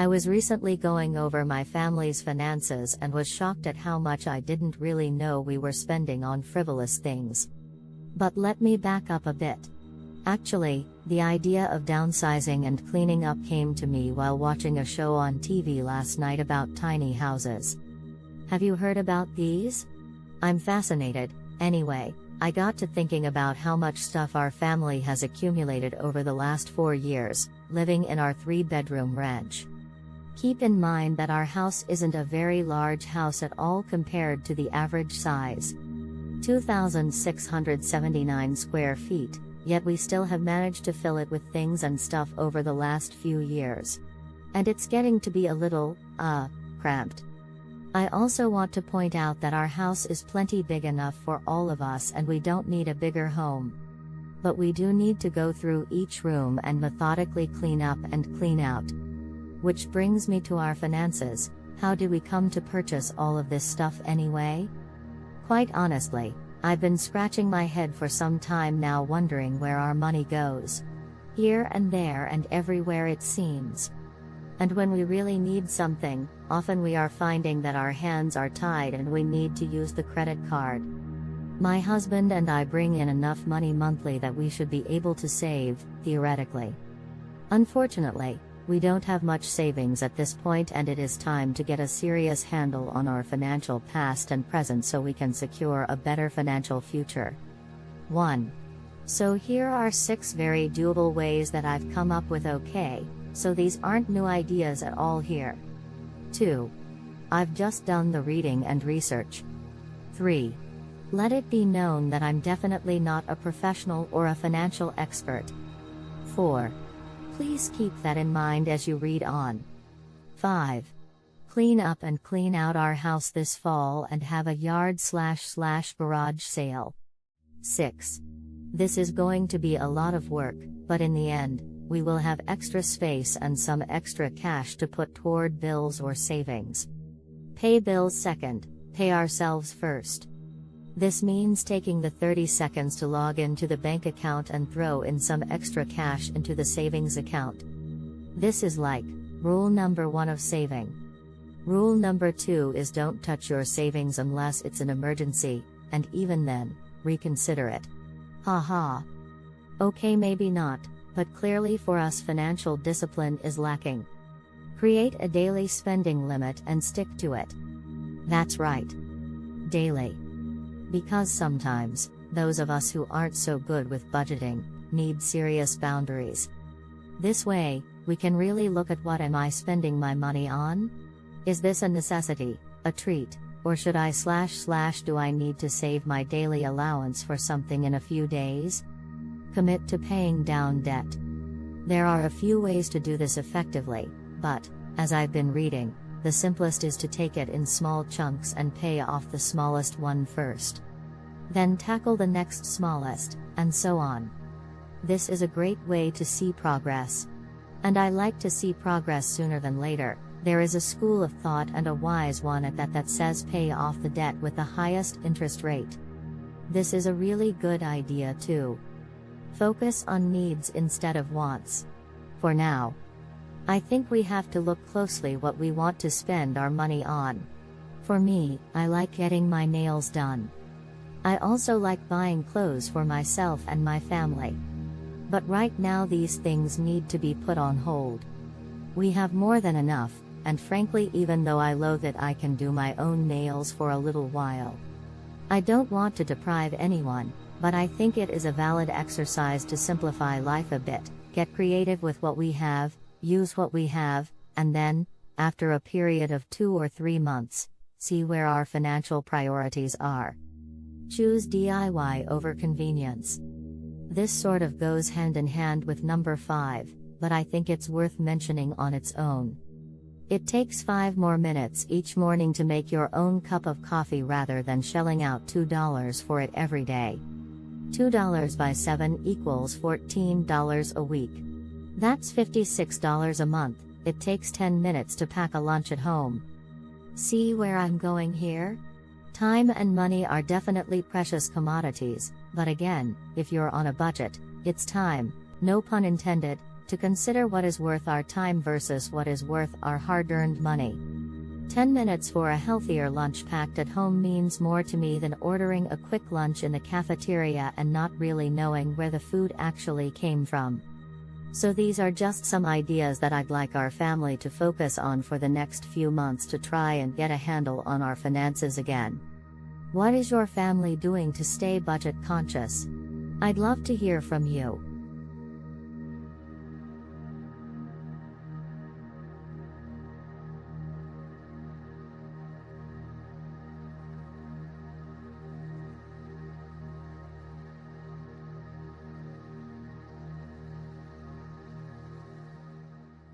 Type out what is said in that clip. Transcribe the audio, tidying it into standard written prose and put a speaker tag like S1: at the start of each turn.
S1: I was recently going over my family's finances and was shocked at how much I didn't really know we were spending on frivolous things. But let me back up a bit. Actually, the idea of downsizing and cleaning up came to me while watching a show on TV last night about tiny houses. Have you heard about these? I'm fascinated. Anyway, I got to thinking about how much stuff our family has accumulated over the last 4 years, living in our 3-bedroom ranch. Keep in mind that our house isn't a very large house at all compared to the average size. 2,679 square feet, yet we still have managed to fill it with things and stuff over the last few years. And it's getting to be a little, cramped. I also want to point out that our house is plenty big enough for all of us and we don't need a bigger home. But we do need to go through each room and methodically clean up and clean out. Which brings me to our finances. How do we come to purchase all of this stuff anyway? Quite honestly, I've been scratching my head for some time now wondering where our money goes. Here and there and everywhere it seems. And when we really need something, often we are finding that our hands are tied and we need to use the credit card. My husband and I bring in enough money monthly that we should be able to save, theoretically. Unfortunately, we don't have much savings at this point and it is time to get a serious handle on our financial past and present so we can secure a better financial future. 1. So here are 6 very doable ways that I've come up with. Okay, so these aren't new ideas at all here. 2. I've just done the reading and research. 3. Let it be known that I'm definitely not a professional or a financial expert. 4. Please keep that in mind as you read on. 5. Clean up and clean out our house this fall and have a yard/garage sale. 6. This is going to be a lot of work, but in the end, we will have extra space and some extra cash to put toward bills or savings. Pay bills second, pay ourselves first. This means taking the 30 seconds to log into the bank account and throw in some extra cash into the savings account. This is like rule number 1 of saving. Rule number 2 is don't touch your savings unless it's an emergency, and even then, reconsider it. Haha. Okay, maybe not, but clearly for us financial discipline is lacking. Create a daily spending limit and stick to it. That's right. Daily. Because sometimes, those of us who aren't so good with budgeting, need serious boundaries. This way, we can really look at what am I spending my money on? Is this a necessity, a treat, or should I / do I need to save my daily allowance for something in a few days? Commit to paying down debt. There are a few ways to do this effectively, but, as I've been reading, the simplest is to take it in small chunks and pay off the smallest one first. Then tackle the next smallest, and so on. This is a great way to see progress. And I like to see progress sooner than later. There is a school of thought and a wise one at that says pay off the debt with the highest interest rate. This is a really good idea too. Focus on needs instead of wants. For now, I think we have to look closely what we want to spend our money on. For me, I like getting my nails done. I also like buying clothes for myself and my family. But right now these things need to be put on hold. We have more than enough, and frankly even though I loathe it I can do my own nails for a little while. I don't want to deprive anyone, but I think it is a valid exercise to simplify life a bit, get creative with what we have, use what we have, and then, after a period of 2 or 3 months, see where our financial priorities are. Choose DIY over convenience. This sort of goes hand in hand with number 5, but I think it's worth mentioning on its own. It takes 5 more minutes each morning to make your own cup of coffee rather than shelling out $2 for it every day. $2 by 7 equals $14 a week. That's $56 a month. It takes 10 minutes to pack a lunch at home. See where I'm going here? Time and money are definitely precious commodities, but again, if you're on a budget, it's time, no pun intended, to consider what is worth our time versus what is worth our hard-earned money. 10 minutes for a healthier lunch packed at home means more to me than ordering a quick lunch in the cafeteria and not really knowing where the food actually came from. So these are just some ideas that I'd like our family to focus on for the next few months to try and get a handle on our finances again. What is your family doing to stay budget conscious? I'd love to hear from you.